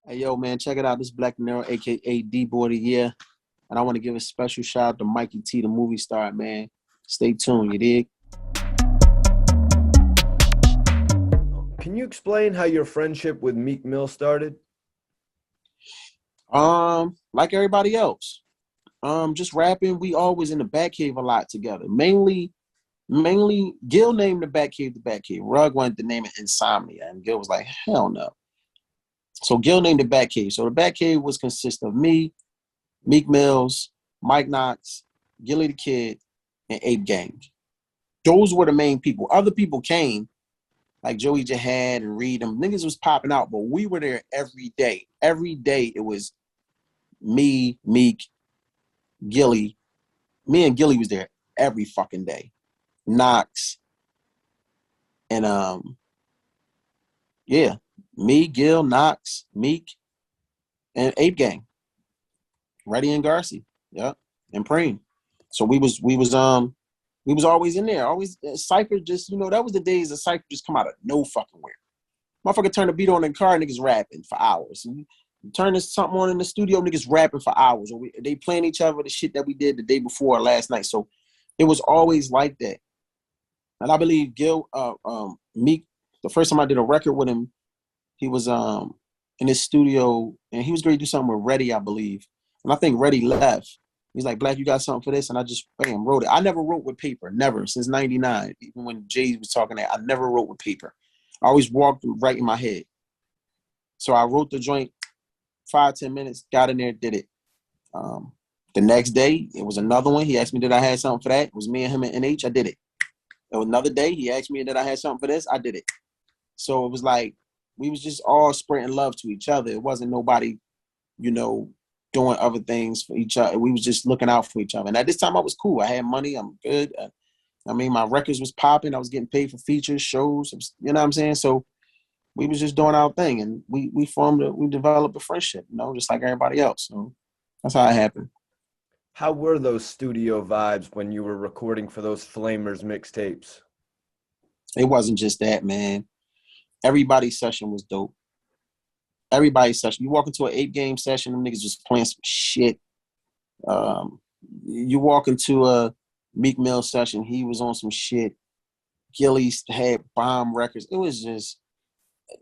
Hey, yo, man, check it out. This is Black Deniro, a.k.a. D-Boy of the Year. And I want to give a special shout out to Mikey T, the movie star, man. Stay tuned, you dig? Can you explain how your friendship with Meek Mill started? Like everybody else. Just rapping. We always in the back cave a lot together. Mainly, Gil named the back cave. Rug wanted to name it Insomnia, and Gil was like, hell no. So Gil named the back cave. So the back cave was consist of me, Meek Mills, Mike Knox, Gillie the Kid, and Ape Gang. Those were the main people. Other people came, like Joey Jihad and Reed. Them niggas was popping out, but we were there every day. Every day it was me, Meek, Gillie. Me and Gillie was there every fucking day. Knox. And yeah. Me, Gil, Knox, Meek, and Ape Gang. Reddy and Garcia. Yeah. And Preem. So we was always in there. Always Cypher just, that was the days that Cypher just come out of no fucking where. Motherfucker turn the beat on in the car, niggas rapping for hours. And you turn this something on in the studio, niggas rapping for hours. Or they playing each other the shit that we did the day before or last night. So it was always like that. And I believe Meek, the first time I did a record with him, he was in his studio and he was going to do something with Reddy, I believe. And I think Reddy left. He's like, Black, you got something for this? And I just, bam, wrote it. I never wrote with paper, never, since 99. Even when Jay was talking that, I never wrote with paper. I always walked right in my head. So I wrote the joint, 5-10 minutes, got in there, did it. The next day, it was another one. He asked me, did I have something for that? It was me and him and NH, I did it. There was another day, he asked me, did I have something for this? I did it. So it was like, we was just all spreading love to each other. It wasn't nobody, doing other things for each other. We was just looking out for each other. And at this time, I was cool. I had money. I'm good. My records was popping. I was getting paid for features, shows. You know what I'm saying? So we was just doing our thing, and we developed a friendship. Just like everybody else. So that's how it happened. How were those studio vibes when you were recording for those Flamers mixtapes? It wasn't just that, man. Everybody's session was dope. Everybody's session. You walk into an 8-game session, them niggas just playing some shit. You walk into a Meek Mill session, he was on some shit. Gillie had bomb records. It was just,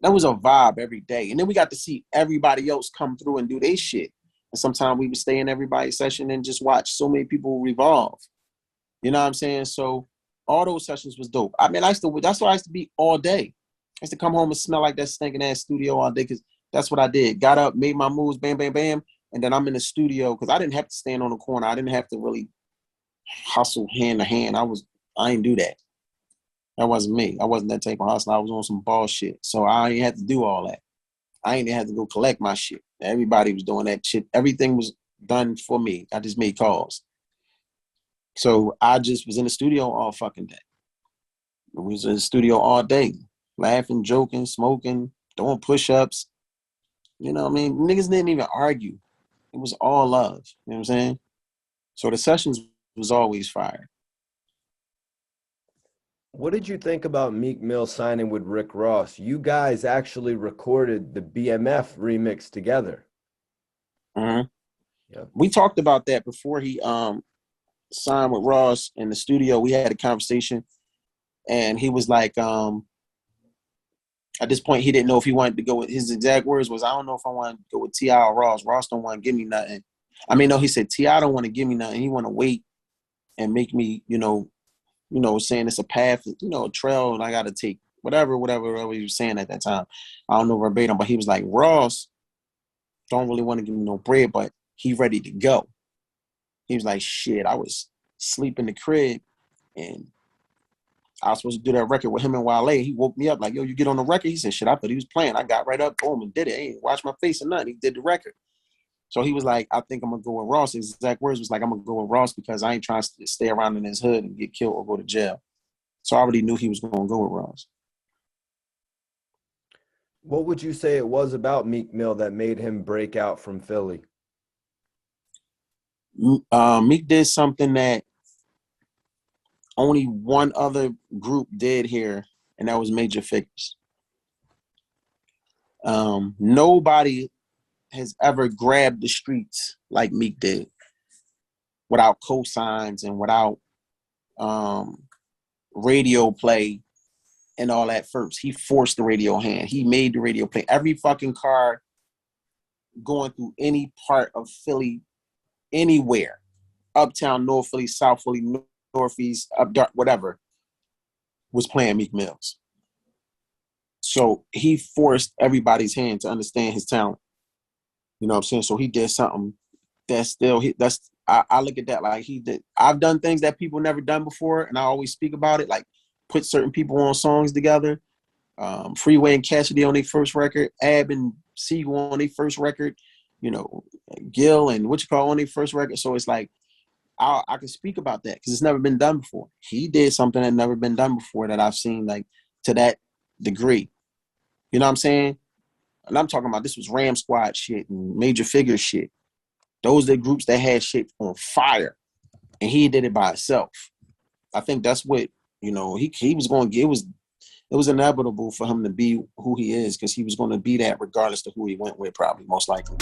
that was a vibe every day. And then we got to see everybody else come through and do their shit. And sometimes we would stay in everybody's session and just watch so many people revolve. You know what I'm saying? So all those sessions was dope. That's why I used to be all day. I used to come home and smell like that stinking ass studio all day because that's what I did. Got up, made my moves, bam, bam, bam. And then I'm in the studio because I didn't have to stand on the corner. I didn't have to really hustle hand to hand. I didn't do that. That wasn't me. I wasn't that type of hustler. I was on some bullshit. So I ain't had to do all that. I ain't had to go collect my shit. Everybody was doing that shit. Everything was done for me. I just made calls. So I just was in the studio all fucking day. We was in the studio all day, laughing, joking, smoking, doing push-ups. You know what I mean? Niggas didn't even argue. It was all love. You know what I'm saying? So the sessions was always fire. What did you think about Meek Mill signing with Rick Ross? You guys actually recorded the BMF remix together. Mm-hmm. Yeah. We talked about that before he signed with Ross in the studio. We had a conversation, and he was like, at this point, he didn't know if he wanted to go with, his exact words was, I don't know if I want to go with T.I. or Ross. Ross don't want to give me nothing. No, he said, T.I. don't want to give me nothing. He want to wait and make me, saying it's a path, a trail, and I got to take whatever he was saying at that time. I don't know verbatim, but he was like, Ross don't really want to give me no bread, but he ready to go. He was like, shit, I was asleep in the crib, and I was supposed to do that record with him and Wale. He woke me up like, yo, you get on the record? He said, shit, I thought he was playing. I got right up, boom, and did it. He ain't washed my face or nothing. He did the record. So he was like, I think I'm going to go with Ross. His exact words was like, I'm going to go with Ross because I ain't trying to stay around in his hood and get killed or go to jail. So I already knew he was going to go with Ross. What would you say it was about Meek Mill that made him break out from Philly? Meek did something that only one other group did here, and that was Major Figures. Nobody has ever grabbed the streets like Meek did, without cosigns and without radio play and all that first. He forced the radio hand. He made the radio play. Every fucking car going through any part of Philly, anywhere, uptown, North Philly, South Philly, Northeast, up dark, whatever, was playing Meek Mills. So he forced everybody's hand to understand his talent. You know what I'm saying? So he did something that's still, I look at that like he did. I've done things that people never done before, and I always speak about it, like put certain people on songs together. Freeway and Cassidy on their first record, Ab and Siegel on their first record, you know, Gil and on their first record. So it's like, I can speak about that because it's never been done before. He did something that never been done before that I've seen, like, to that degree. You know what I'm saying? And I'm talking about, this was Ram Squad shit and Major Figure shit. Those are the groups that had shit on fire, and he did it by himself. I think that's what, you know, he was going to get. It was inevitable for him to be who he is, because he was going to be that regardless of who he went with, probably, most likely.